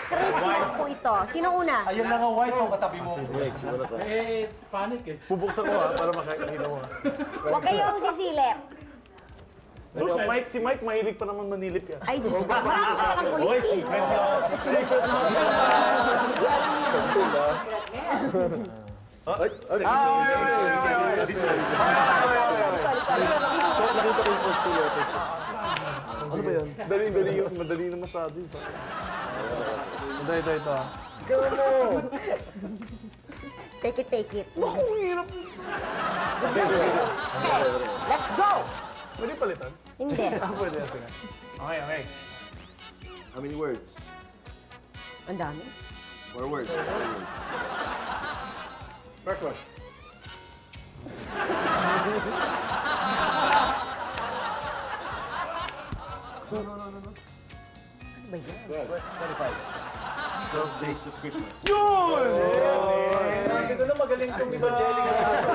Christmas po ito. Sino una? Ayun lang ang white mo katabi mo. Panic eh. Bubuksan ko para makakita mo. Huwag kayong sisilip. So, si Mike mahilig pa naman manilip yan. Ay, Diyos ko. Marami pa lang Okay, kulit. secret yun. Secret na. Sorry. Nakita ko yung post ko yun. Ano ba yan? Dali yun. Madali na masyado yun. Ito. Go mo. Take it. Naku, hirap. Okay, let's go. Pwede palitan? Hindi. Pwede yan. Sige. Okay. How many words? Ang dami. 4 words. First one. Ano ba yan? 12 days of Christmas. Yun! Sabi ko na magaling itong Evangelical.